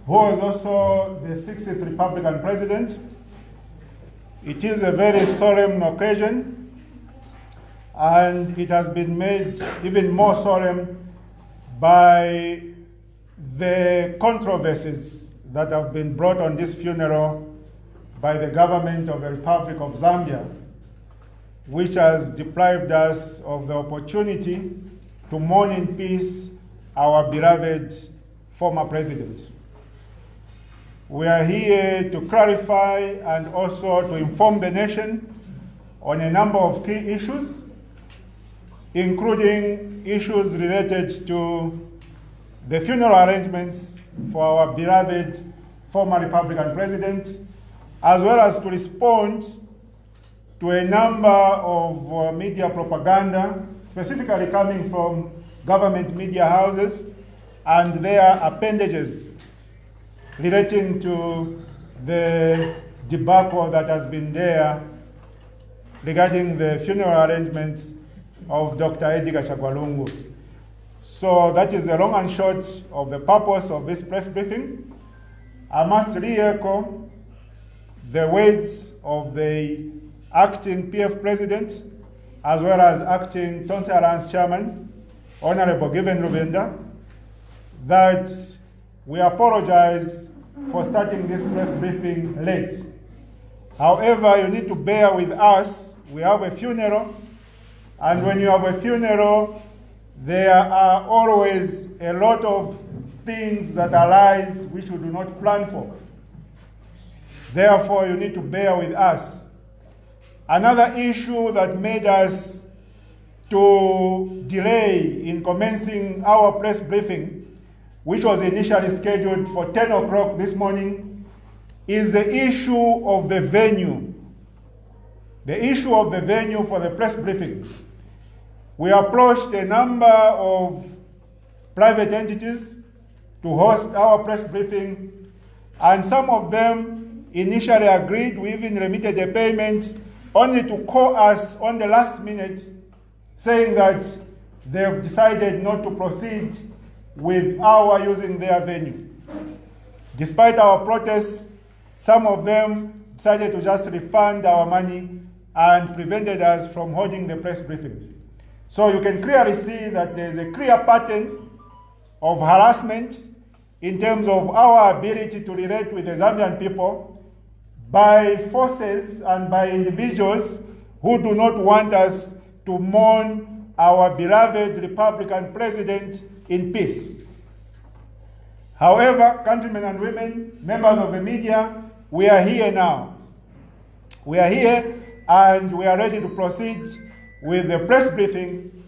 who was also the 60th Republican President. It is a very solemn occasion, and it has been made even more solemn by the controversies that have been brought on this funeral by the government of the Republic of Zambia, which has deprived us of the opportunity to mourn in peace our beloved former president. We are here to clarify and also to inform the nation on a number of key issues, including issues related to the funeral arrangements for our beloved former Republican president, as well as to respond to a number of media propaganda, specifically coming from government media houses and their appendages relating to the debacle that has been there regarding the funeral arrangements of Dr. Edgar CHAGWA LUNGU. So that is the long and short of the purpose of this press briefing. I must re-echo the words of the acting PF President, as well as acting TONSE Alliance Chairman, Honorable Given Rubenda, that we apologize for starting this press briefing late. However, you need to bear with us. We have a funeral, and when you have a funeral, there are always a lot of things that arise which we do not plan for. Therefore, you need to bear with us. Another issue that made us to delay in commencing our press briefing, which was initially scheduled for 10 o'clock this morning, is the issue of the venue. The issue of the venue for the press briefing. We approached a number of private entities to host our press briefing, and some of them initially agreed. We even remitted a payment, only to call us on the last minute saying that they've decided not to proceed with our using their venue. Despite our protests, some of them decided to just refund our money and prevented us from holding the press briefing. So you can clearly see that there is a clear pattern of harassment in terms of our ability to relate with the Zambian people by forces and by individuals who do not want us to mourn our beloved Republican president in peace. However, countrymen and women, members of the media, we are here now. We are here and we are ready to proceed with the press briefing.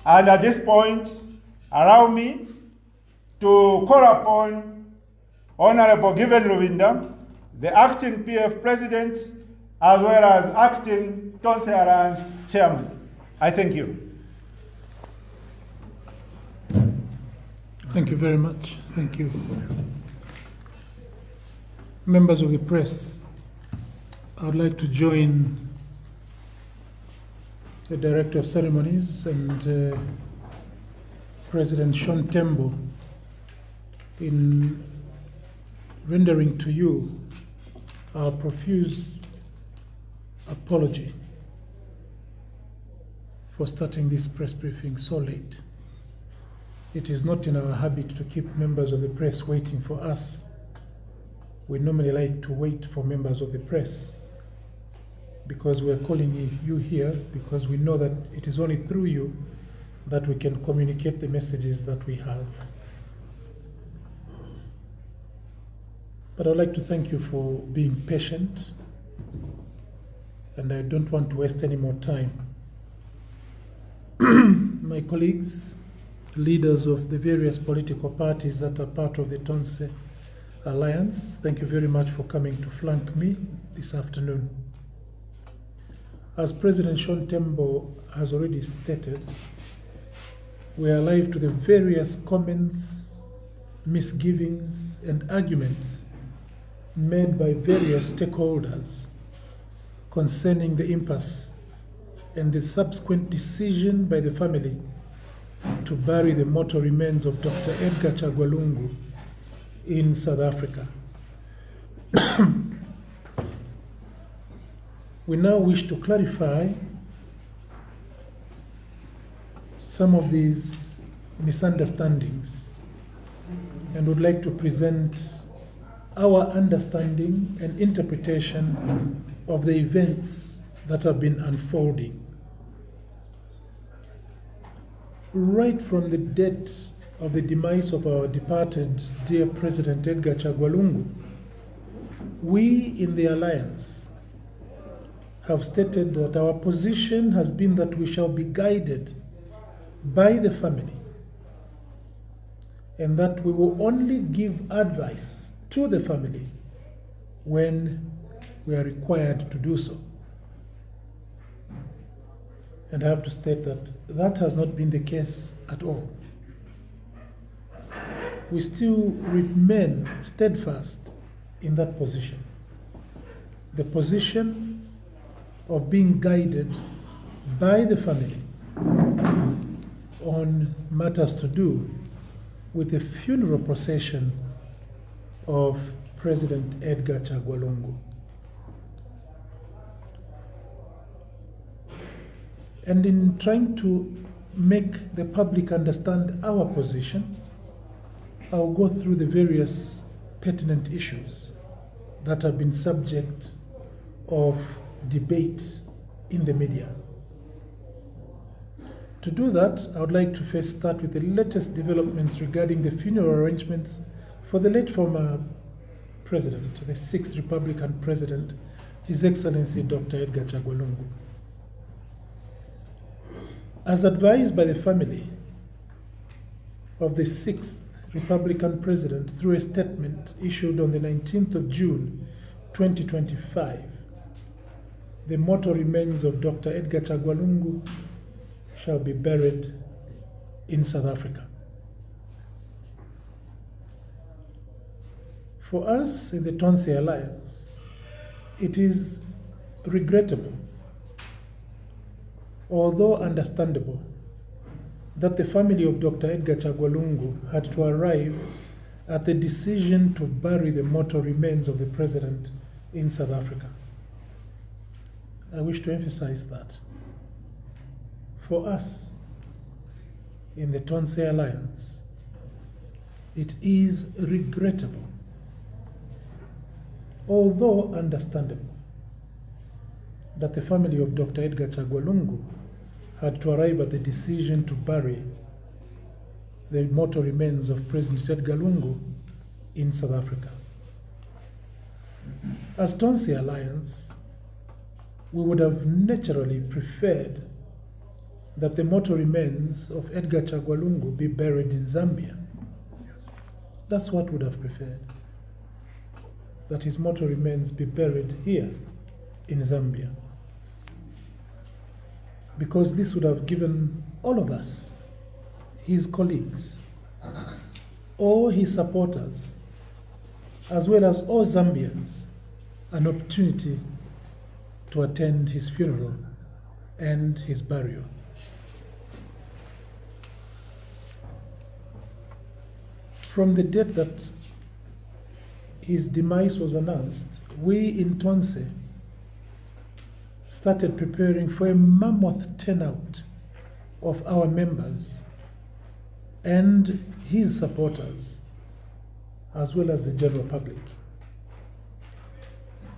And at this point, allow me to call upon Honorable Given Rubenda, the acting PF President, as well as acting TONSE Alliance Chairman. I thank you. Thank you very much. Thank you. Members of the press, I would like to join the Director of Ceremonies and President Sean Tembo in rendering to you our profuse apology for starting this press briefing so late. It is not in our habit to keep members of the press waiting for us. We normally like to wait for members of the press because we're calling you here because we know that it is only through you that we can communicate the messages that we have. But I'd like to thank you for being patient, and I don't want to waste any more time. My colleagues, leaders of the various political parties that are part of the TONSE Alliance, thank you very much for coming to flank me this afternoon. As President Sean Tembo has already stated, we are alive to the various comments, misgivings, and arguments made by various stakeholders concerning the impasse and the subsequent decision by the family to bury the mortal remains of Dr. Edgar CHAGWA LUNGU in South Africa. We now wish to clarify some of these misunderstandings and would like to present our understanding and interpretation of the events that have been unfolding. Right from the date of the demise of our departed dear President Edgar CHAGWA LUNGU, we in the Alliance have stated that our position has been that we shall be guided by the family and that we will only give advice to the family when we are required to do so. And I have to state that that has not been the case at all. We still remain steadfast in that position. The position of being guided by the family on matters to do with the funeral procession of President Edgar CHAGWA LUNGU. And in trying to make the public understand our position, I'll go through the various pertinent issues that have been subject of debate in the media. To do that, I would like to first start with the latest developments regarding the funeral arrangements for the late former president, the 6th Republican President, His Excellency Dr. Edgar CHAGWA LUNGU. As advised by the family of the 6th Republican President through a statement issued on the 19th of June 2025, the mortal remains of Dr. Edgar CHAGWA LUNGU shall be buried in South Africa. For us in the TONSE Alliance, it is regrettable, although understandable, that the family of Dr. Edgar CHAGWA LUNGU had to arrive at the decision to bury the mortal remains of the president in South Africa. I wish to emphasize that. For us in the TONSE Alliance, it is regrettable, although understandable, that the family of Dr. Edgar CHAGWA LUNGU had to arrive at the decision to bury the mortal remains of President Edgar Lungu in South Africa. As TONSE Alliance, we would have naturally preferred that the mortal remains of Edgar CHAGWA LUNGU be buried in Zambia. That's what we would have preferred, that his mortal remains be buried here in Zambia, because this would have given all of us, his colleagues, all his supporters, as well as all Zambians, an opportunity to attend his funeral and his burial. From the date that his demise was announced, we in TONSE started preparing for a mammoth turnout of our members and his supporters, as well as the general public.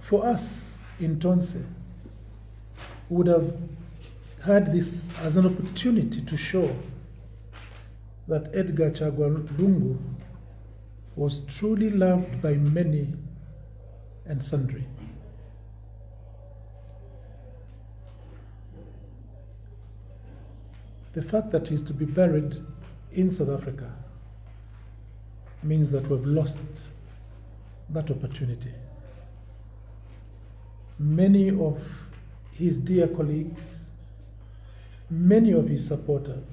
For us in TONSE, we would have had this as an opportunity to show that Edgar CHAGWA LUNGU was truly loved by many and sundry. The fact that he's to be buried in South Africa means that we've lost that opportunity. Many of his dear colleagues, many of his supporters,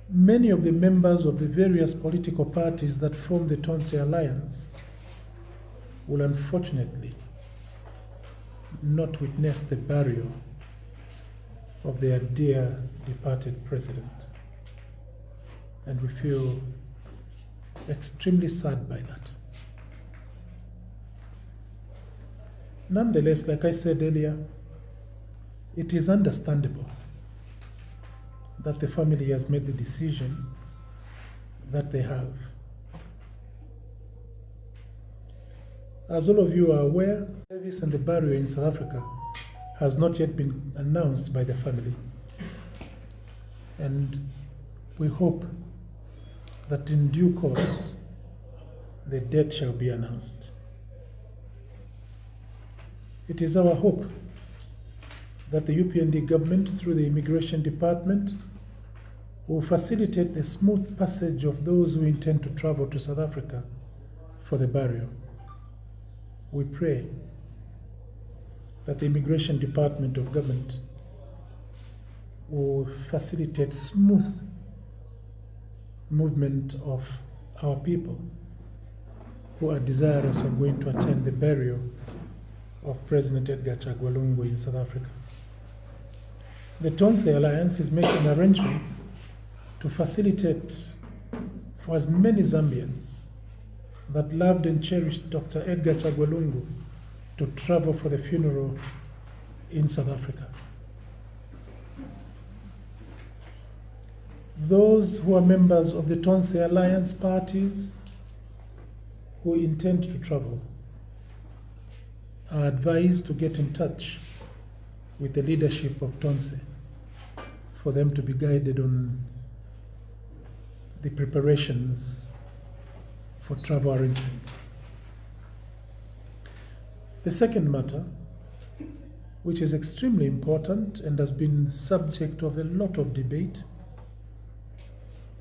many of the members of the various political parties that form the TONSE Alliance will unfortunately not witness the burial of their dear departed president. And we feel extremely sad by that. Nonetheless, like I said earlier, it is understandable that the family has made the decision that they have. As all of you are aware, the service and the burial in South Africa has not yet been announced by the family. And we hope that in due course, the date shall be announced. It is our hope that the UPND government, through the Immigration Department, will facilitate the smooth passage of those who intend to travel to South Africa for the burial. We pray that the Immigration Department of Government will facilitate smooth movement of our people who are desirous of going to attend the burial of President Edgar CHAGWA LUNGU in South Africa. The TONSE Alliance is making arrangements to facilitate for as many Zambians that loved and cherished Dr. Edgar CHAGWA LUNGU to travel for the funeral in South Africa. Those who are members of the TONSE Alliance parties who intend to travel are advised to get in touch with the leadership of TONSE for them to be guided on the preparations for travel arrangements. The second matter, which is extremely important and has been subject of a lot of debate,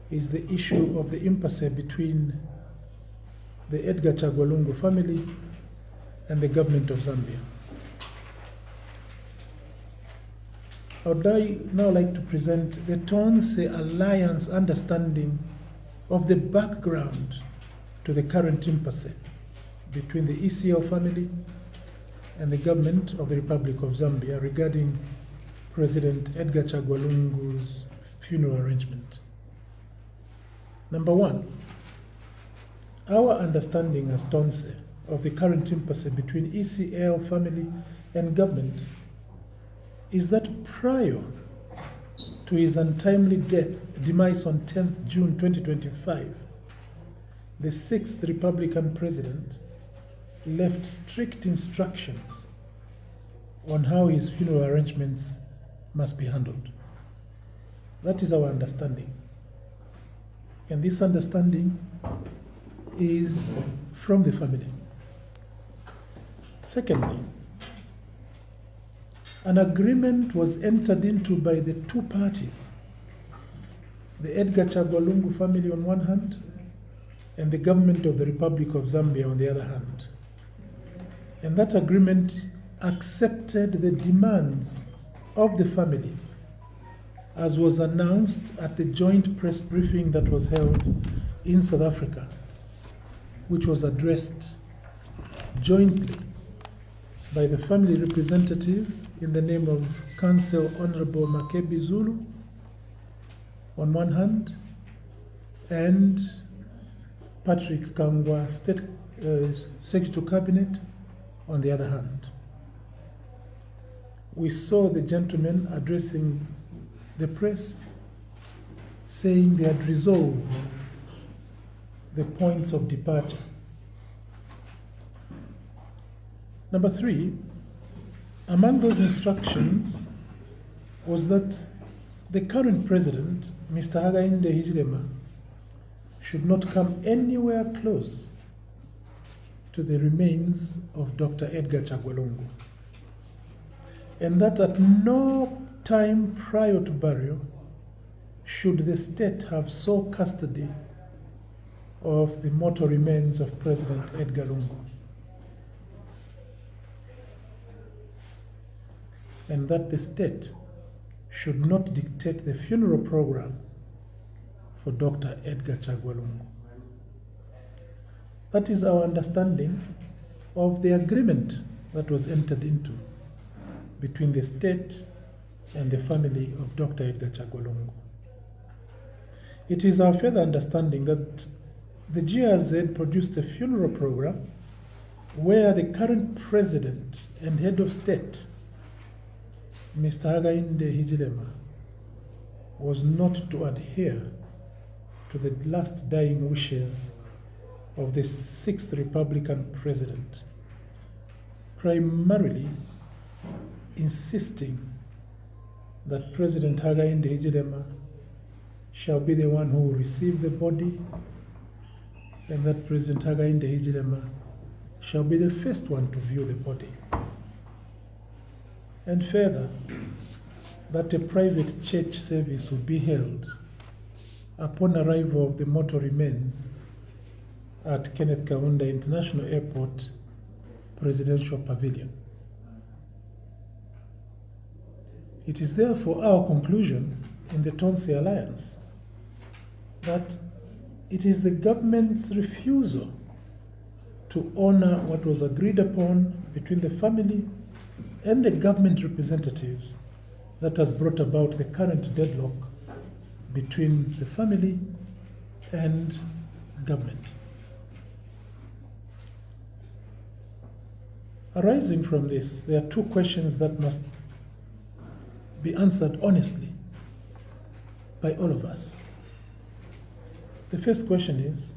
is the issue of the impasse between the Edgar CHAGWA LUNGU family and the government of Zambia. I would now like to present the TONSE Alliance understanding of the background to the current impasse between the ECL family and the government of the Republic of Zambia regarding President Edgar CHAGWA LUNGU's funeral arrangement. Number one, our understanding as TONSE of the current impasse between ECL family and government is that prior to his untimely demise on 10th June 2025, the 6th Republican president left strict instructions on how his funeral arrangements must be handled. That is our understanding. And this understanding is from the family. Secondly, an agreement was entered into by the two parties, the Edgar CHAGWA LUNGU family on one hand, and the government of the Republic of Zambia on the other hand. And that agreement accepted the demands of the family, as was announced at the joint press briefing that was held in South Africa, which was addressed jointly by the family representative in the name of Council Honorable Makebi Zulu on one hand, and Patrick Kangwa, State Secretary Cabinet, on the other hand. We saw the gentleman addressing the press saying they had resolved the points of departure. Number three, among those instructions was that the current president, Mr. Hakainde Hichilema, should not come anywhere close to the remains of Dr. Edgar CHAGWA LUNGU, and that at no time prior to burial should the state have sole custody of the mortal remains of President Edgar Lungu, and that the state should not dictate the funeral program for Dr. Edgar CHAGWA LUNGU. That is our understanding of the agreement that was entered into between the state and the family of Dr. Edgar CHAGWA LUNGU. It is our further understanding that the GRZ produced a funeral program where the current president and head of state, Mr. Hakainde Hichilema, was not to adhere to the last dying wishes of the 6th Republican president, primarily insisting that President Hakainde Hichilema shall be the one who will receive the body, and that President Hakainde Hichilema shall be the first one to view the body. And further, that a private church service would be held upon arrival of the mortal remains at Kenneth Kaunda International Airport Presidential Pavilion. It is therefore our conclusion in the TONSE Alliance that it is the government's refusal to honor what was agreed upon between the family and the government representatives that has brought about the current deadlock between the family and government. Arising from this, there are two questions that must be answered honestly by all of us. The first question is,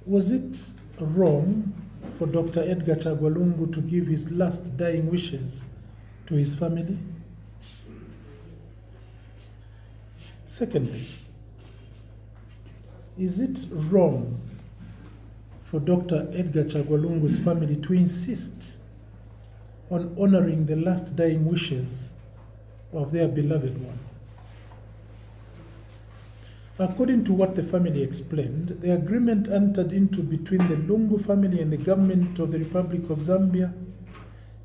was it wrong for Dr. Edgar CHAGWA LUNGU to give his last dying wishes to his family? Secondly, is it wrong for Dr. Edgar CHAGWA LUNGU's family to insist on honoring the last dying wishes of their beloved one? According to what the family explained, the agreement entered into between the Lungu family and the government of the Republic of Zambia,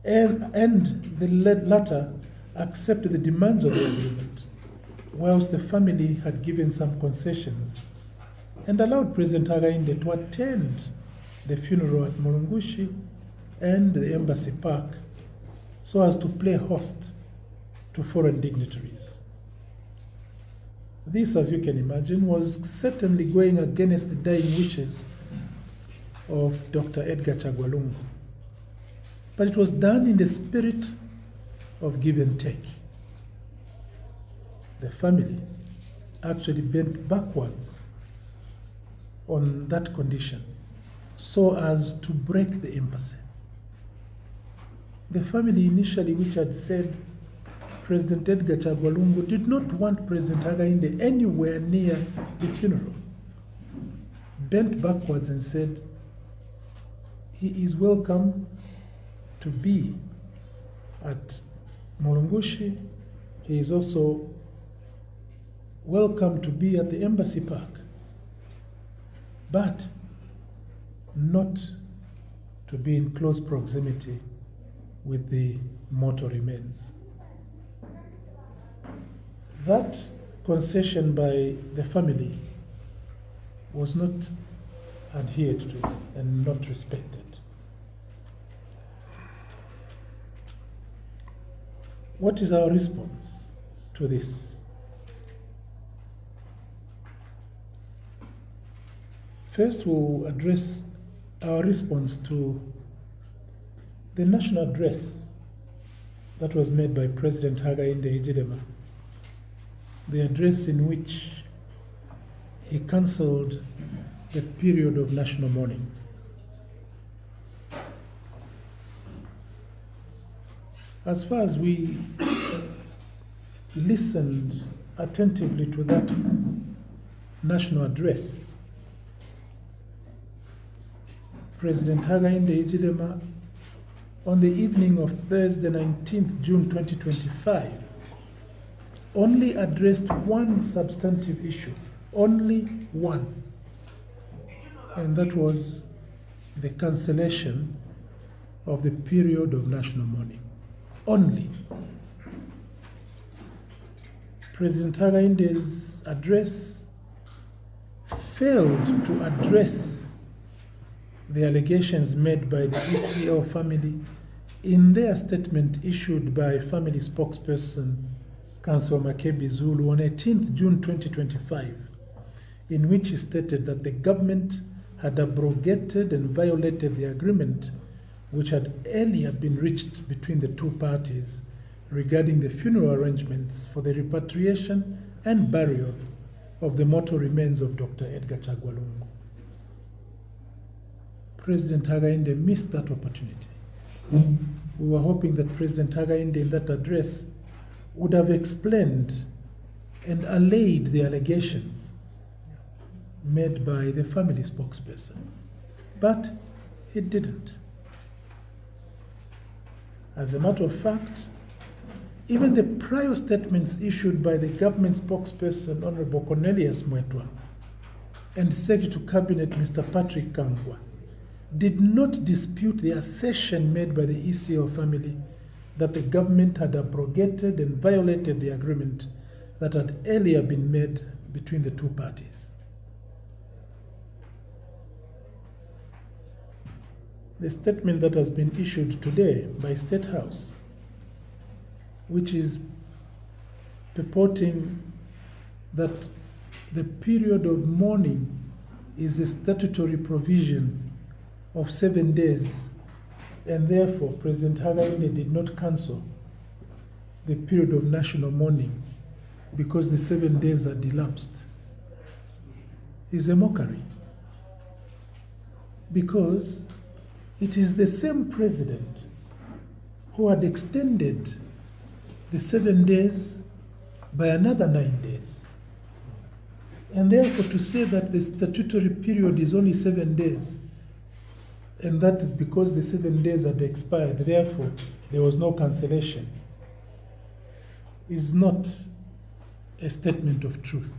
and the latter accepted the demands of the agreement, whilst the family had given some concessions and allowed President Hakainde to attend the funeral at Mulungushi and the Embassy Park so as to play host to foreign dignitaries. This, as you can imagine, was certainly going against the dying wishes of Dr. Edgar CHAGWA LUNGU. But it was done in the spirit of give and take. The family actually bent backwards on that condition so as to break the embassy. The family initially, which had said President Edgar CHAGWA LUNGU did not want President Hakainde anywhere near the funeral, bent backwards and said he is welcome to be at Mulungushi. He is also welcome to be at the Embassy Park, but not to be in close proximity with the mortal remains. That concession by the family was not adhered to and not respected. What is our response to this? First, we'll address our response to the national address that was made by President Hakainde Hichilema, the address in which he cancelled the period of national mourning. As far as we listened attentively to that national address, President Hakainde Hichilema, on the evening of Thursday, 19th June 2025, only addressed one substantive issue, only one, and that was the cancellation of the period of national mourning. Only. President Hakainde's address failed to address the allegations made by the ECL family in their statement issued by family spokesperson Councillor Makebi Zulu on 18th June 2025, in which he stated that the government had abrogated and violated the agreement which had earlier been reached between the two parties regarding the funeral arrangements for the repatriation and burial of the mortal remains of Dr. Edgar CHAGWA LUNGU. President Hakainde missed that opportunity. We were hoping that President Hakainde in that address would have explained and allayed the allegations made by the family spokesperson. But he didn't. As a matter of fact, even the prior statements issued by the government spokesperson, Honorable Cornelius Mwetwa, and Secretary to Cabinet, Mr. Patrick Kangwa, did not dispute the assertion made by the ECL family that the government had abrogated and violated the agreement that had earlier been made between the two parties. The statement that has been issued today by State House, which is purporting that the period of mourning is a statutory provision of 7 days, and therefore President Hakainde did not cancel the period of national mourning because the 7 days had elapsed, is a mockery. Because it is the same president who had extended the 7 days by another 9 days. And therefore to say that the statutory period is only 7 days, and that because the 7 days had expired, therefore there was no cancellation, is not a statement of truth.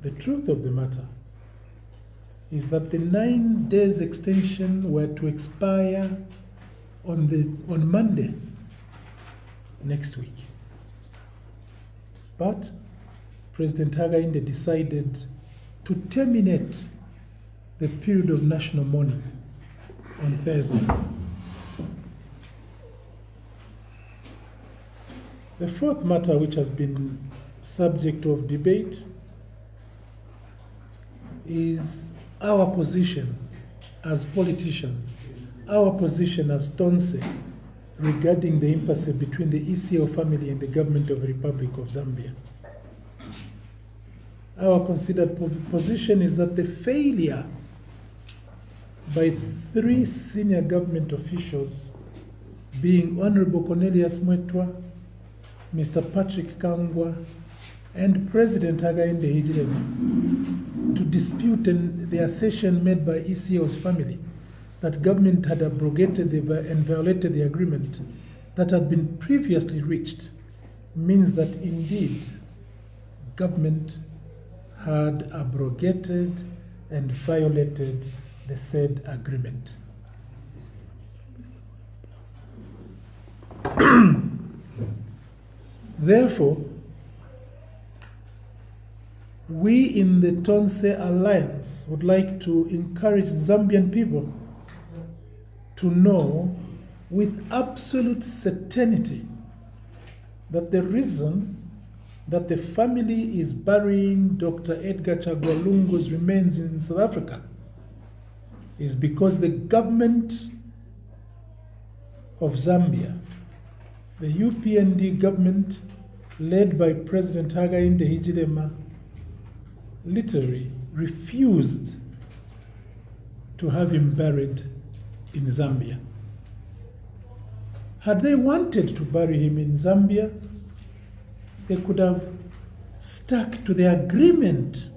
The truth of the matter is that the 9 days extension were to expire on Monday next week. But President Hakainde decided to terminate the period of national mourning on Thursday. The fourth matter which has been subject of debate is our position as politicians, our position as TONSE regarding the impasse between the ECL family and the government of the Republic of Zambia. Our considered position is that the failure by 3 senior government officials, being Honorable Cornelius Mwetwa, Mr. Patrick Kangwa, and President Hakainde Hichilema, to dispute the assertion made by ECL's family that government had abrogated and violated the agreement that had been previously reached, means that indeed government had abrogated and violated the said agreement. Therefore, we in the TONSE Alliance would like to encourage Zambian people to know with absolute certainty that the reason that the family is burying Dr. Edgar CHAGWA LUNGU's remains in South Africa is because the government of Zambia, the UPND government led by President Hakainde Hichilema, literally refused to have him buried in Zambia. Had they wanted to bury him in Zambia, they could have stuck to the agreement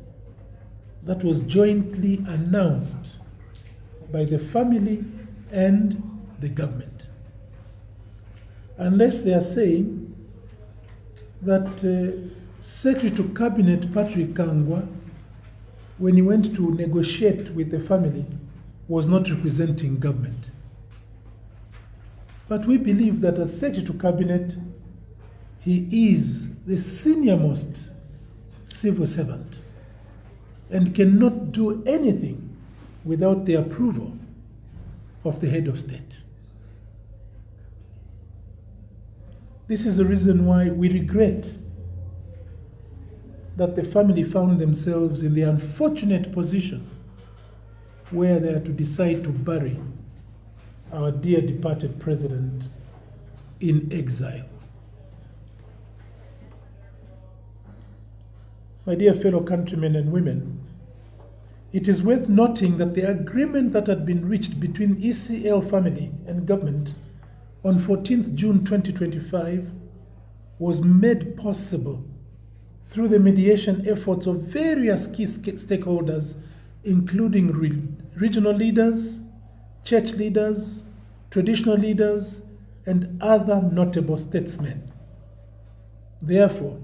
that was jointly announced by the family and the government. Unless they are saying that Secretary to Cabinet Patrick Kangwa, when he went to negotiate with the family, was not representing government. But we believe that as Secretary to Cabinet, he is the senior-most civil servant and cannot do anything without the approval of the head of state. This is the reason why we regret that the family found themselves in the unfortunate position where they had to decide to bury our dear departed president in exile. My dear fellow countrymen and women, it is worth noting that the agreement that had been reached between ECL family and government on 14th June 2025 was made possible through the mediation efforts of various key stakeholders, including regional leaders, church leaders, traditional leaders, and other notable statesmen. Therefore,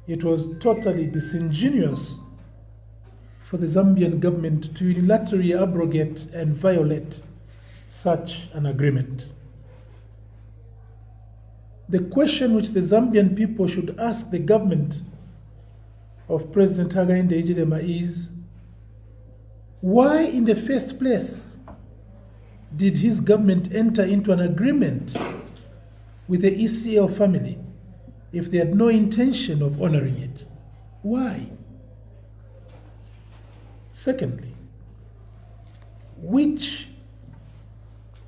it was totally disingenuous for the Zambian government to unilaterally abrogate and violate such an agreement. The question which the Zambian people should ask the government of President Hakainde Hichilema is, why in the first place did his government enter into an agreement with the ECL family if they had no intention of honoring it? Why? Secondly,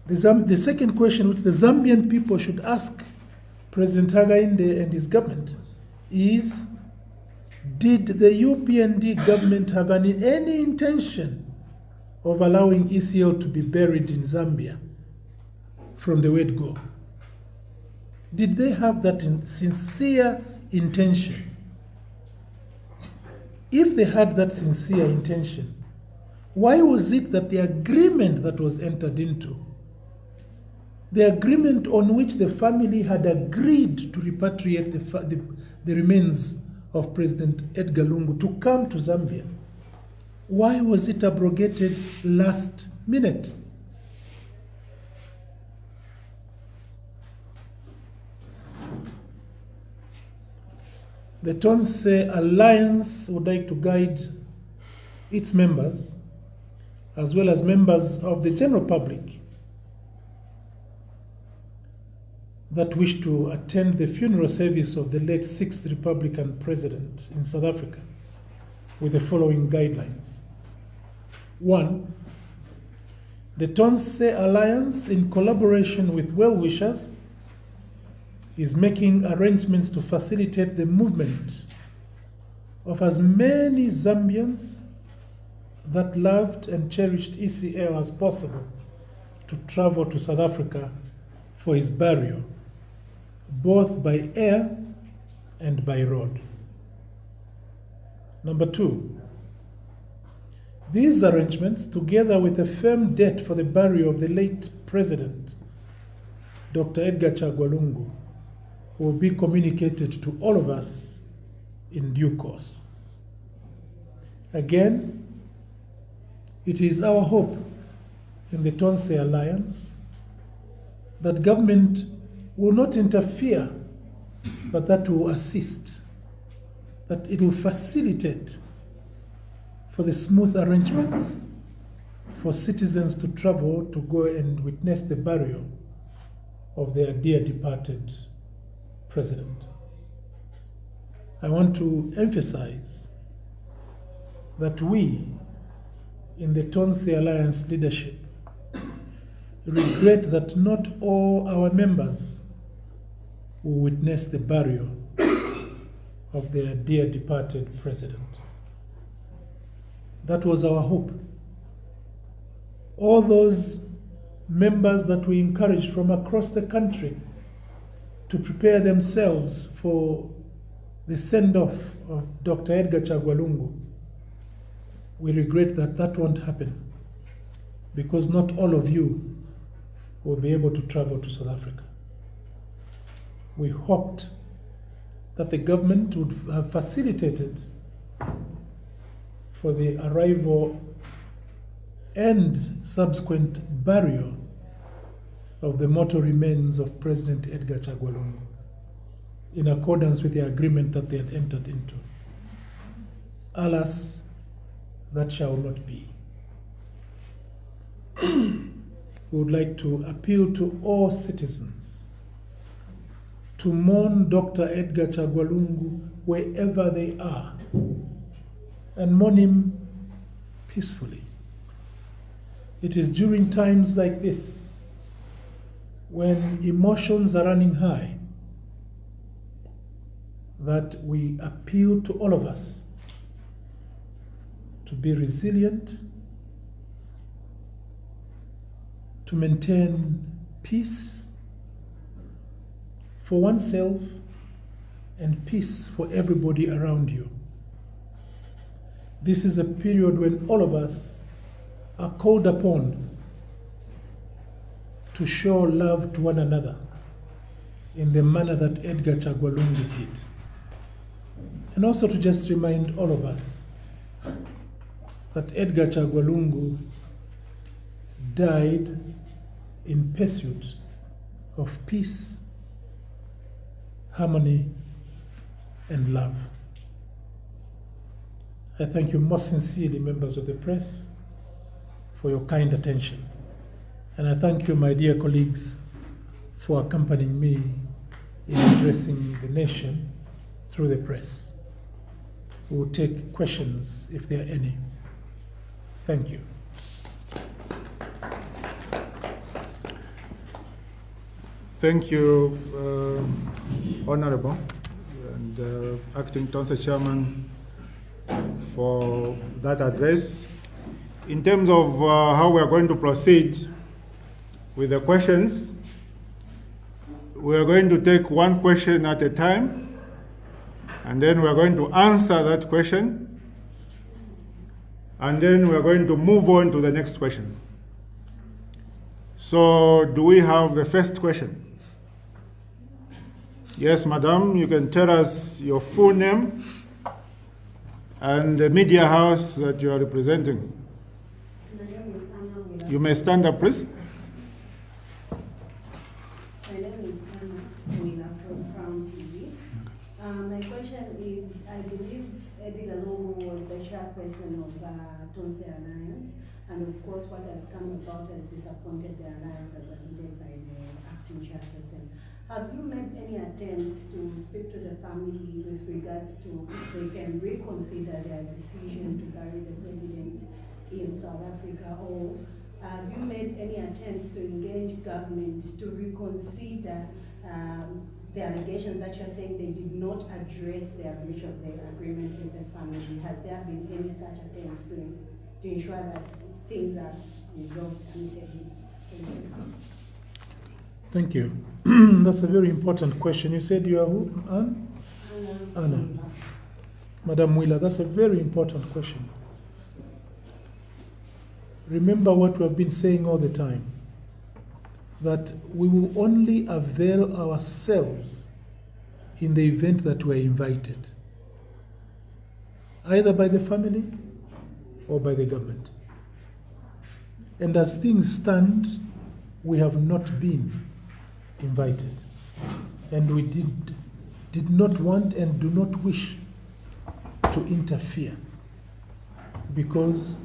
the second question which the Zambian people should ask President Hakainde and his government is, did the UPND government have any intention of allowing ECL to be buried in Zambia from the word go? Did they have that sincere intention? If they had that sincere intention, why was it that the agreement that was entered into, the agreement on which the family had agreed to repatriate the remains of President Edgar Lungu to come to Zambia, why was it abrogated last minute? The TONSE Alliance would like to guide its members, as well as members of the general public that wish to attend the funeral service of the late 6th Republican President in South Africa, with the following guidelines. 1. The TONSE Alliance, in collaboration with well-wishers, is making arrangements to facilitate the movement of as many Zambians that loved and cherished ECL as possible to travel to South Africa for his burial, both by air and by road. Number 2, these arrangements, together with a firm date for the burial of the late President, Dr. Edgar CHAGWA LUNGU, will be communicated to all of us in due course. Again, it is our hope in the TONSE Alliance that government will not interfere, but that will assist, that it will facilitate for the smooth arrangements for citizens to travel to go and witness the burial of their dear departed president. I want to emphasize that we in the TONSE Alliance leadership regret that not all our members will witness the burial of their dear departed president. That was our hope. All those members that we encouraged from across the country to prepare themselves for the send-off of Dr. Edgar CHAGWA LUNGU, we regret that that won't happen because not all of you will be able to travel to South Africa. We hoped that the government would have facilitated for the arrival and subsequent burial of the mortal remains of President Edgar CHAGWA LUNGU in accordance with the agreement that they had entered into. Alas, that shall not be. We would like to appeal to all citizens to mourn Dr. Edgar CHAGWA LUNGU wherever they are and mourn him peacefully. It is during times like this, when emotions are running high, that we appeal to all of us to be resilient, to maintain peace for oneself and peace for everybody around you. This is a period when all of us are called upon to show love to one another in the manner that Edgar CHAGWA LUNGU did. And also to just remind all of us that Edgar CHAGWA LUNGU died in pursuit of peace, harmony, and love. I thank you most sincerely, members of the press, for your kind attention. And I thank you, my dear colleagues, for accompanying me in addressing the nation through the press. We will take questions if there are any. Thank you. Thank you, Honorable and Acting TONSE Chairman, for that address. In terms of how we are going to proceed with the questions, we are going to take one question at a time, and then we are going to answer that question, and then we are going to move on to the next question. So, do we have the first question? Yes, madam, you can tell us your full name and the media house that you are representing. You may stand up, please. My name is Anna from Crown TV. My question is, I believe Edgar Lungu was the chairperson of TONSE Alliance, and of course what has come about has disappointed the alliance as admitted by the acting chairperson. Have you made any attempts to speak to the family with regards to if they can reconsider their decision to bury the president in South Africa, or have you made any attempts to engage government to reconsider the allegations that you're saying they did not address their breach of the agreement with the family? Has there been any such attempts to ensure that things are resolved amicably? Thank you. That's a very important question. You said you are who? Anna. Madam Wheeler, that's a very important question. Remember what we have been saying all the time, that we will only avail ourselves in the event that we are invited, either by the family or by the government. And as things stand, we have not been invited, and we did not want and do not wish to interfere, because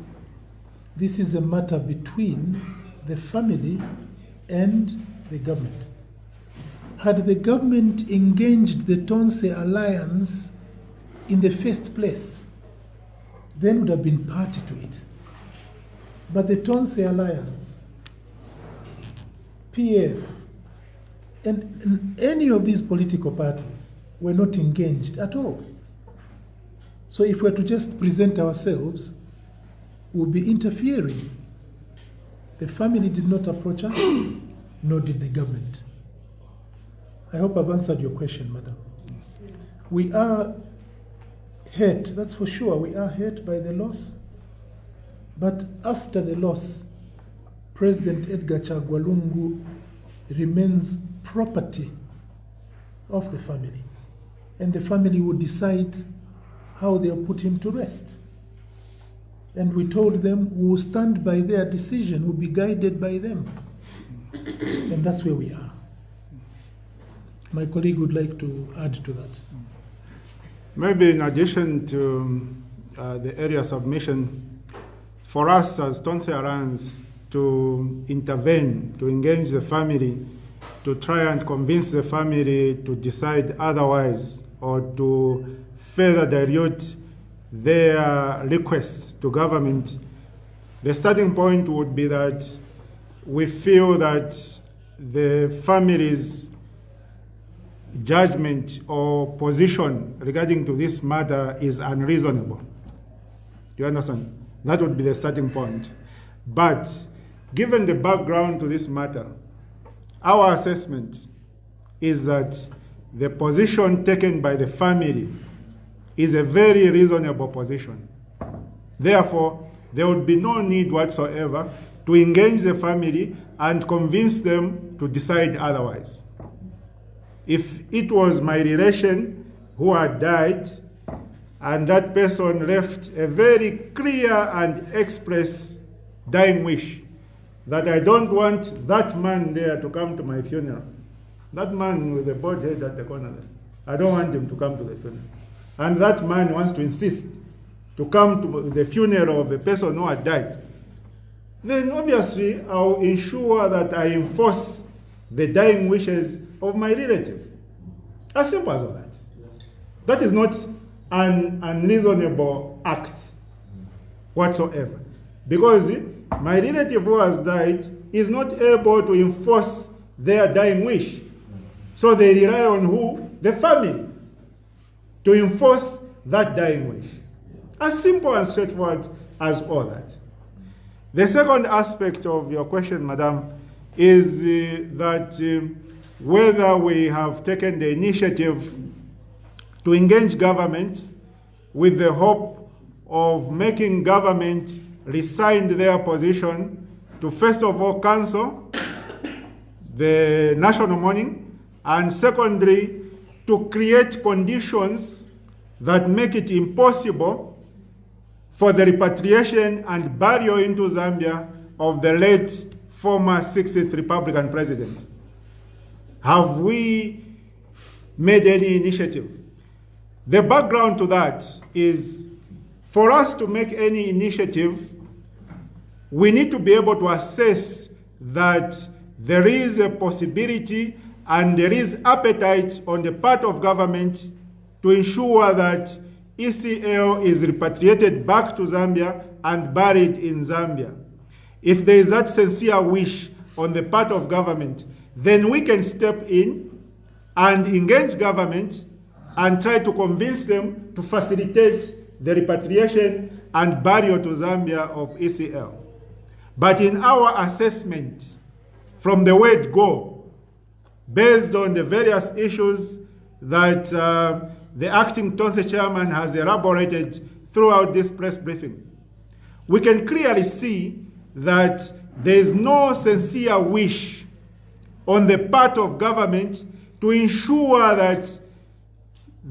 this is a matter between the family and the government. Had the government engaged the TONSE Alliance in the first place, then would have been party to it. But the TONSE Alliance, PF, and any of these political parties were not engaged at all. So if we're to just present ourselves, we'll be interfering. The family did not approach us, nor did the government. I hope I've answered your question, madam. We are hurt, that's for sure. We are hurt by the loss. But after the loss, President Edgar CHAGWA LUNGU remains property of the family. And the family will decide how they'll put him to rest. And we told them we will stand by their decision, we'll be guided by them. And that's where we are. My colleague would like to add to that. Maybe in addition to the area submission, for us as TONSE Alliance to intervene, to engage the family, to try and convince the family to decide otherwise, or to further dilute their requests to government, the starting point would be that we feel that the family's judgment or position regarding to this matter is unreasonable. Do you understand? That would be the starting point. But given the background to this matter, our assessment is that the position taken by the family is a very reasonable position. Therefore, there would be no need whatsoever to engage the family and convince them to decide otherwise. If it was my relation who had died and that person left a very clear and express dying wish that I don't want that man there to come to my funeral, that man with the bald head at the corner there, I don't want him to come to the funeral. And that man wants to insist to come to the funeral of the person who had died, then obviously I'll ensure that I enforce the dying wishes of my relative. As simple as all that. That is not an unreasonable act whatsoever. Because my relative who has died is not able to enforce their dying wish. So they rely on who? The family, to enforce that dying wish. As simple and straightforward as all that. The second aspect of your question, madam, is that whether we have taken the initiative to engage government with the hope of making government resign their position to first of all cancel the national mourning, and secondly, to create conditions that make it impossible for the repatriation and burial into Zambia of the late former 60th Republican president. Have we made any initiative? The background to that is, for us to make any initiative, we need to be able to assess that there is a possibility and there is appetite on the part of government to ensure that ECL is repatriated back to Zambia and buried in Zambia. If there is that sincere wish on the part of government, then we can step in and engage government and try to convince them to facilitate the repatriation and burial to Zambia of ECL. But in our assessment, from the word go, based on the various issues that the acting TONSE chairman has elaborated throughout this press briefing, we can clearly see that there is no sincere wish on the part of government to ensure that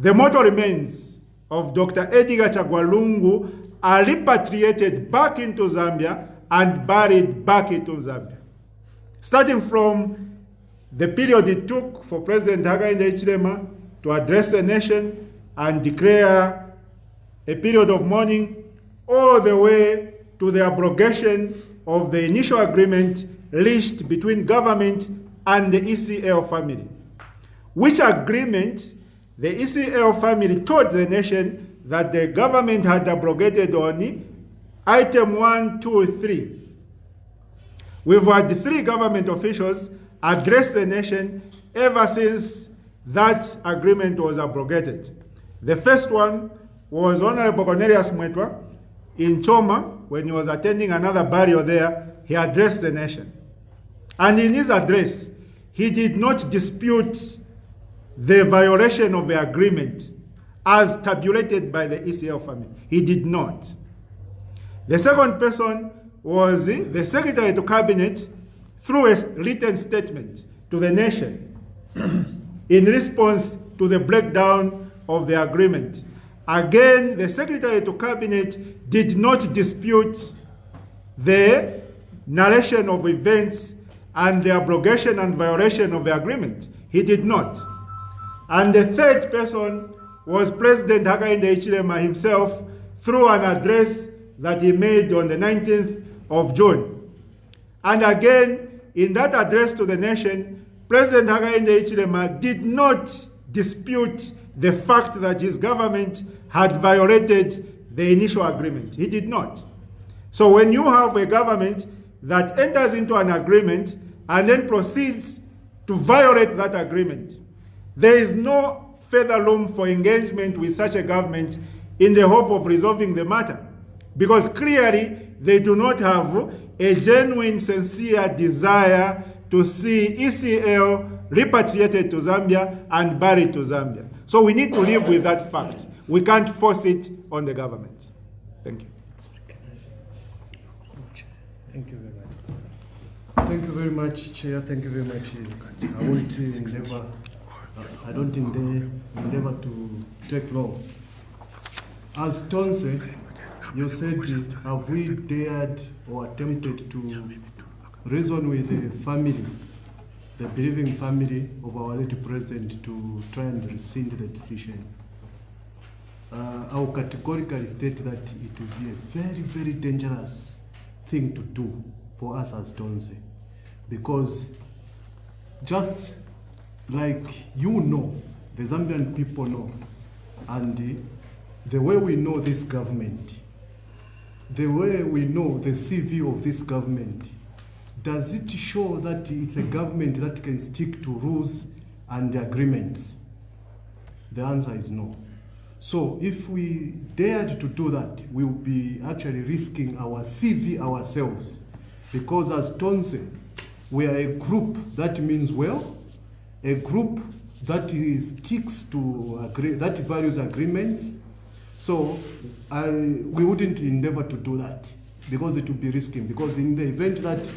the mortal remains of Dr. Edgar CHAGWA LUNGU are repatriated back into Zambia and buried back into Zambia. Starting from the period it took for President Hakainde Hichilema to address the nation and declare a period of mourning, all the way to the abrogation of the initial agreement reached between government and the ECL family, which agreement the ECL family told the nation that the government had abrogated on item 1, 2, 3. We've had 3 government officials address the nation ever since that agreement was abrogated. The first one was Honorable Cornelius Mwetwa in Choma. When he was attending another burial there, he addressed the nation. And in his address, he did not dispute the violation of the agreement as tabulated by the ECL family. He did not. The second person was the Secretary to Cabinet through a written statement to the nation in response to the breakdown of the agreement. Again, the Secretary to Cabinet did not dispute the narration of events and the abrogation and violation of the agreement. He did not. And the third person was President Hakainde Hichilema himself through an address that he made on the 19th of June. And again, in that address to the nation, President Hakainde Hichilema did not dispute the fact that his government had violated the initial agreement. He did not. So when you have a government that enters into an agreement and then proceeds to violate that agreement, there is no further room for engagement with such a government in the hope of resolving the matter, because clearly they do not have a genuine, sincere desire to see ECL repatriated to Zambia and buried to Zambia. So we need to live with that fact. We can't force it on the government. Thank you. Thank you very much. Thank you very much, Chair. Thank you very much. I don't endeavor to take long. As TONSE, you said, have we dared or attempted to reason with the family, the bereaving family of our late president, to try and rescind the decision? I will categorically state that it would be a very, very dangerous thing to do for us as TONSE, because just like you know, the Zambian people know, and the way we know this government, the way we know the CV of this government, does it show that it's a government that can stick to rules and agreements? The answer is no. So if we dared to do that, we will be actually risking our CV ourselves, because as TONSE, we are a group that means well, a group that sticks to that values agreements. So we wouldn't endeavor to do that, because it would be risking. Because in the event that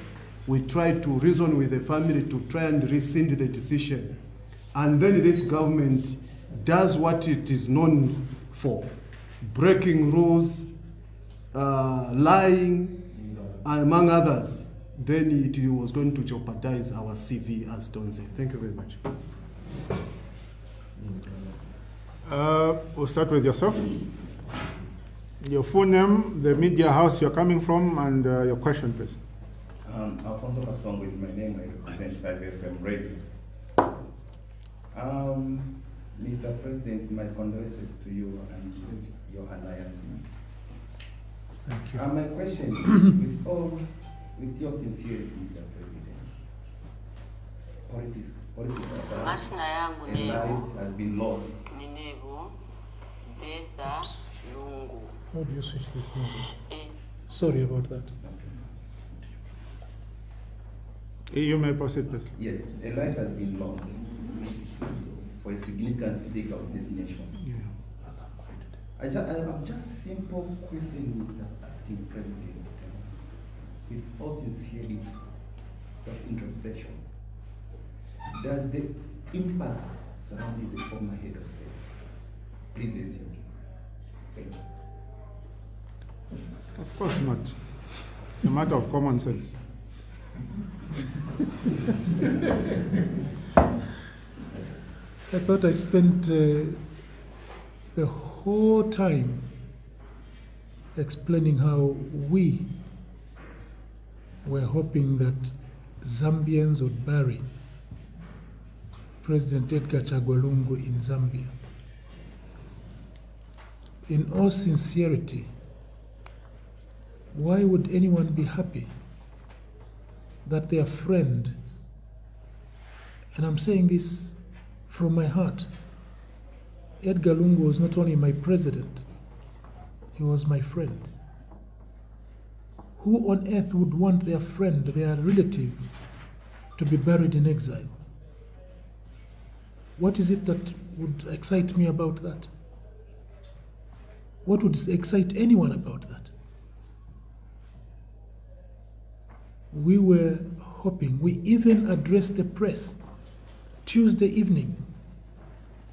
we try to reason with the family to try and rescind the decision, and then this government does what it is known for, breaking rules, lying, among others, then it was going to jeopardize our CV as TONSE. Thank you very much. We'll start with yourself. Your full name, the media house you're coming from, and your question, please. Alfonso Kasongo is my name. I represent 5FM Radio. Mr. President, my condolences to you and your alliance. Thank you. My question is, with your sincerity, Mr. President, politics aside, and life has been lost. How do you switch this thing? Sorry about that. You may proceed, please. Yes, a life has been lost for a significant figure of this nation. Yeah. I'm just simple question, Mr. Acting President, with all sincerity, self-introspection. Does the impasse surrounding the former head of state please you? Thank you. Of course not. It's a matter of common sense. I thought I spent the whole time explaining how we were hoping that Zambians would bury President Edgar CHAGWA LUNGU in Zambia. In all sincerity, why would anyone be happy that their friend, and I'm saying this from my heart, Edgar Lungu was not only my president, he was my friend. Who on earth would want their friend, their relative, to be buried in exile? What is it that would excite me about that? What would excite anyone about that? We were hoping, we even addressed the press Tuesday evening.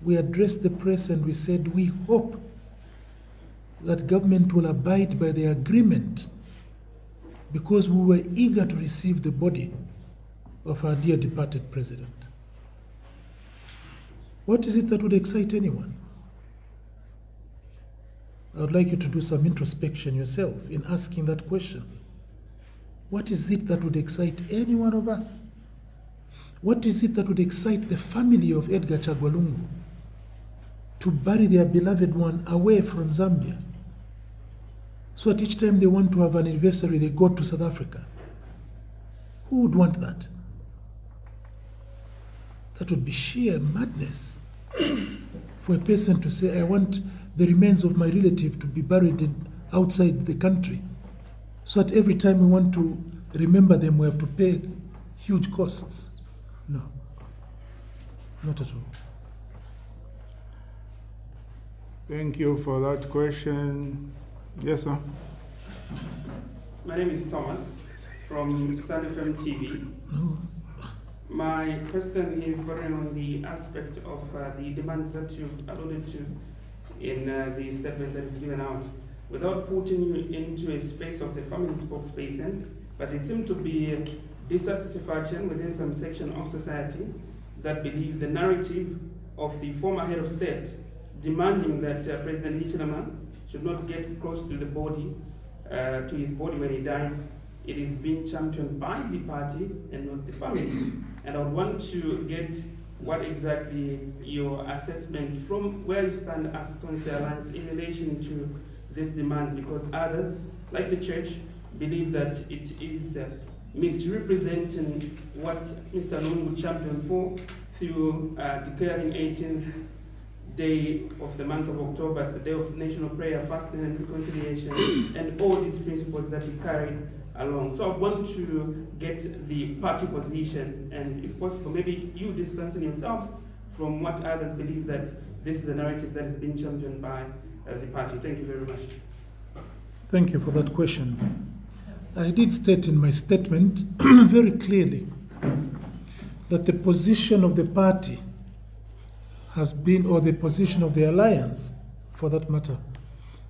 We addressed the press and we said, we hope that government will abide by the agreement, because we were eager to receive the body of our dear departed president. What is it that would excite anyone? I would like you to do some introspection yourself in asking that question. What is it that would excite any one of us? What is it that would excite the family of Edgar CHAGWA LUNGU? to bury their beloved one away from Zambia. So at each time they want to have an anniversary, they go to South Africa. Who would want that? That would be sheer madness for a person to say, I want the remains of my relative to be buried outside the country. So that every time we want to remember them, we have to pay huge costs. No, not at all. Thank you for that question. Yes, sir. My name is Thomas from Sun FM TV. My question is bordering on the aspect of the demands that you've alluded to in the statement that you've given out. Without putting you into a space of the family spokesperson, but there seem to be dissatisfaction within some section of society that believe the narrative of the former head of state demanding that President Hichilema should not get close to the body, to his body when he dies. It is being championed by the party and not the family. And I would want to get what exactly your assessment from where you stand as TONSE Alliance in relation to this demand, because others, like the church, believe that it is misrepresenting what Mr. Lungu championed for through declaring 18th day of the month of October as the day of national prayer, fasting and reconciliation, and all these principles that he carried along. So I want to get the party position, and if possible, maybe you distancing yourselves from what others believe that this is a narrative that is being championed by the party. Thank you very much. Thank you for that question. I did state in my statement very clearly that the position of the party has been, or the position of the alliance for that matter,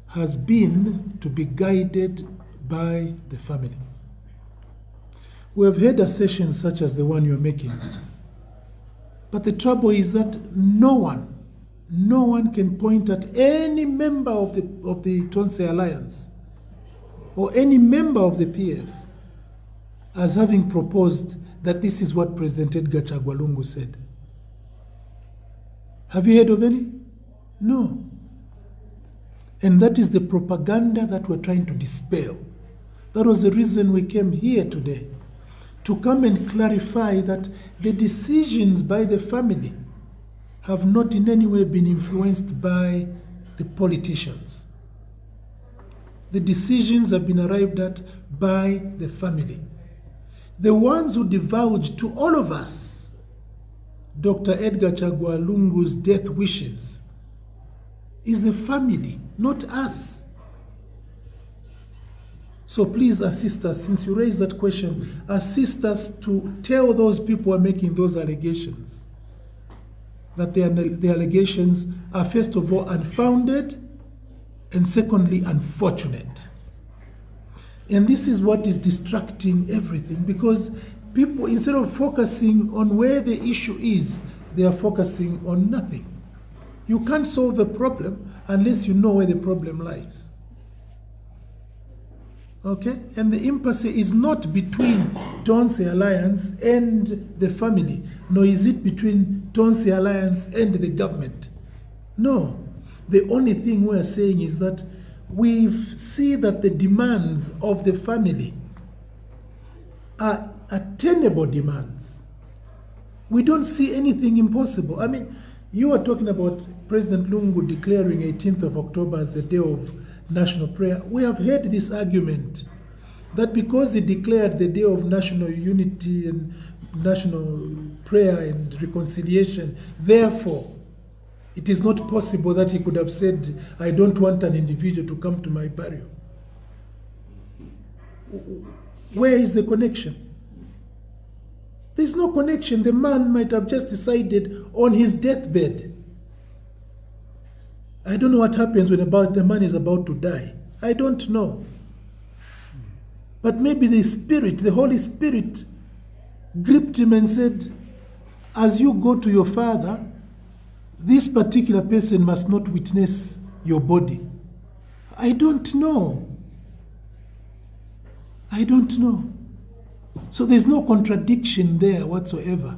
has been to be guided by the family. We have heard assertions such as the one you're making, but the trouble is that no one can point at any member of the TONSE Alliance or any member of the PF as having proposed that this is what President Edgar CHAGWA LUNGU said. Have you heard of any? No. And that is the propaganda that we're trying to dispel. That was the reason we came here today, to come and clarify that the decisions by the family have not in any way been influenced by the politicians. The decisions have been arrived at by the family. The ones who divulged to all of us Dr. Edgar CHAGWA LUNGU's death wishes is the family, not us. So please assist us, since you raised that question, assist us to tell those people who are making those allegations that the allegations are first of all unfounded and secondly unfortunate. And this is what is distracting everything, because people, instead of focusing on where the issue is, they are focusing on nothing. You can't solve a problem unless you know where the problem lies. Okay? And the impasse is not between TONSE Alliance and the family, nor is it between TONSE Alliance and the government. No. The only thing we are saying is that we see that the demands of the family are attainable demands. We don't see anything impossible. I mean, you are talking about President Lungu declaring 18th of October as the day of national prayer. We have heard this argument that because he declared the day of national unity and national prayer and reconciliation, therefore, it is not possible that he could have said, I don't want an individual to come to my burial. Where is the connection? There's no connection. The man might have just decided on his deathbed. I don't know what happens when the man is about to die. I don't know. But maybe the Spirit, the Holy Spirit, gripped him and said, as you go to your father, this particular person must not witness your body. I don't know. I don't know. So there's no contradiction there whatsoever.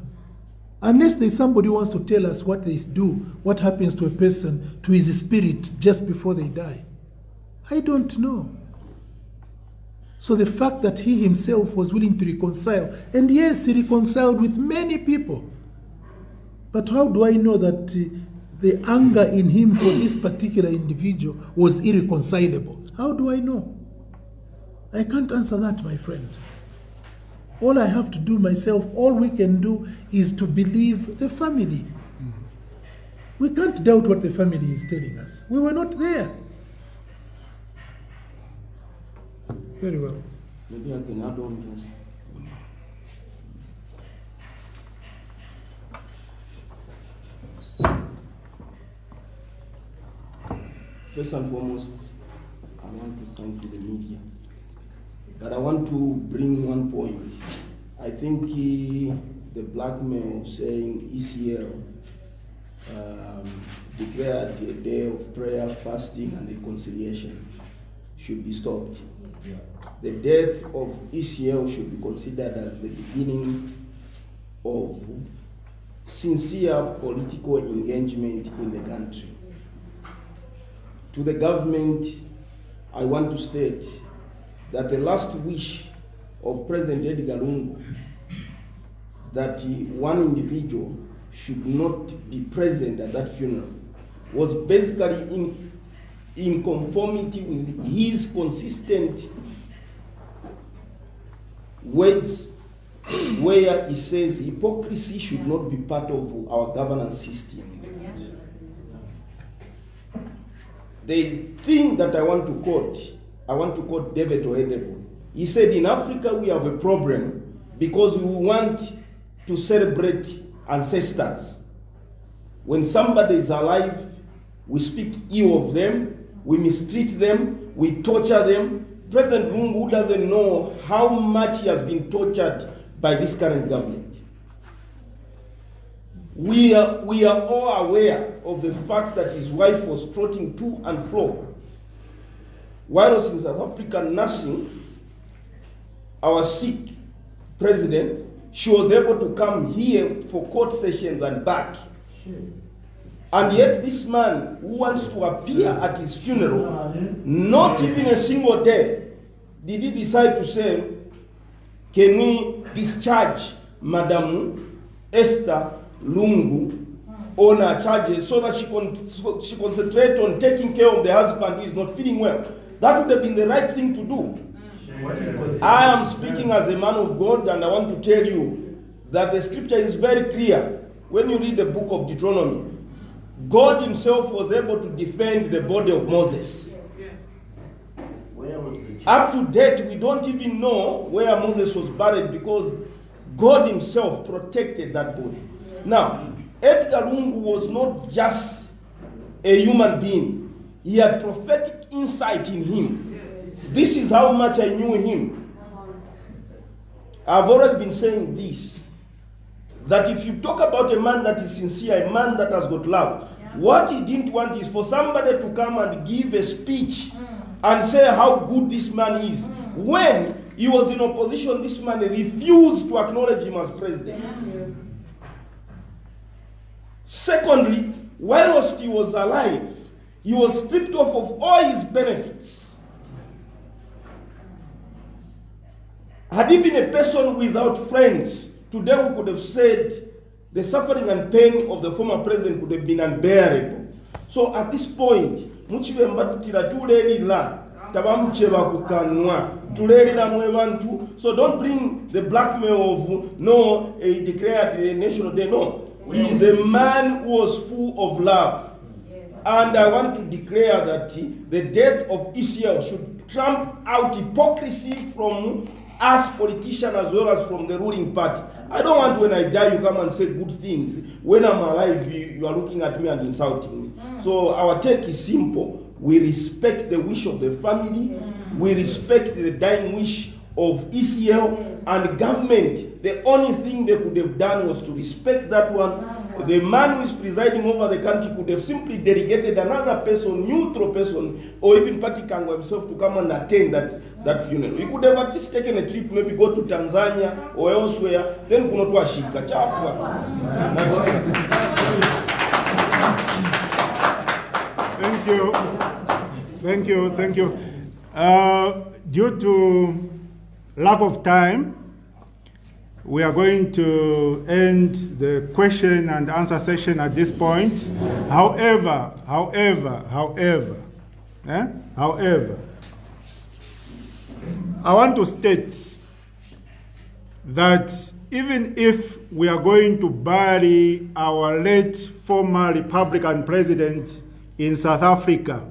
Unless there's somebody who wants to tell us what they do, what happens to a person, to his spirit just before they die. I don't know. So the fact that he himself was willing to reconcile, and yes, he reconciled with many people. But how do I know that the anger in him for this particular individual was irreconcilable? How do I know? I can't answer that, my friend. All I have to do myself, all we can do is to believe the family. We can't doubt what the family is telling us. We were not there. Very well. Maybe I can add on this. First and foremost, I want to thank the media. But I want to bring one point. I think the blackmail of saying ECL declared a day of prayer, fasting, and reconciliation should be stopped. The death of ECL should be considered as the beginning of sincere political engagement in the country. To the government, I want to state that the last wish of President Edgar Lungu, that one individual should not be present at that funeral, was basically in conformity with his consistent words, where he says hypocrisy should not be part of our governance system. The thing that I want to quote David Oedebo. He said, in Africa we have a problem because we want to celebrate ancestors. When somebody is alive, we speak ill of them, we mistreat them, we torture them. President Lungu doesn't know how much he has been tortured by this current government. We are all aware of the fact that his wife was trotting to and fro. While I was in South Africa nursing our sick president, she was able to come here for court sessions and back. And yet this man who wants to appear at his funeral, not even a single day did he decide to say, can we discharge Madam Esther Lungu on her charges so that she concentrate on taking care of the husband who is not feeling well. That would have been the right thing to do. I am speaking as a man of God, and I want to tell you that the scripture is very clear. When you read the book of Deuteronomy, God himself was able to defend the body of Moses. Up to date, we don't even know where Moses was buried because God himself protected that body. Now, Edgar Lungu was not just a human being. He had prophetic insight in him. This is how much I knew him. I've always been saying this, that if you talk about a man that is sincere, a man that has got love, what he didn't want is for somebody to come and give a speech and say how good this man is. When he was in opposition, this man refused to acknowledge him as president. Secondly, whilst he was alive, he was stripped off of all his benefits. Had he been a person without friends, today we could have said the suffering and pain of the former president could have been unbearable. So at this point, so don't bring the blackmail of no, he declared a national day. No, he is a man who was full of love. And I want to declare that the death of ECL should trump out hypocrisy from us politicians as well as from the ruling party. I don't want when I die you come and say good things. When I'm alive, you are looking at me and insulting me. So our take is simple. We respect the wish of the family. We respect the dying wish of ECL and government. The only thing they could have done was to respect that one. The man who is presiding over the country could have simply delegated another person, neutral person, or even Party Kangwa himself to come and attend that that funeral. He could have at least taken a trip, maybe go to Tanzania or elsewhere, then kunotwa shika chakwa. Thank you. Thank you. Thank you. Due to lack of time, we are going to end the question and answer session at this point. However, I want to state that even if we are going to bury our late former Republican president in South Africa,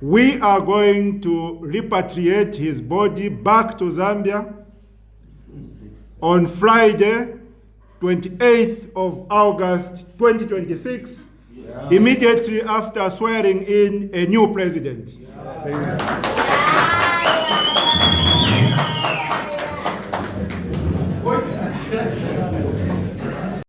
we are going to repatriate his body back to Zambia on Friday, 28th of August 2026, immediately after swearing in a new president. Thank you.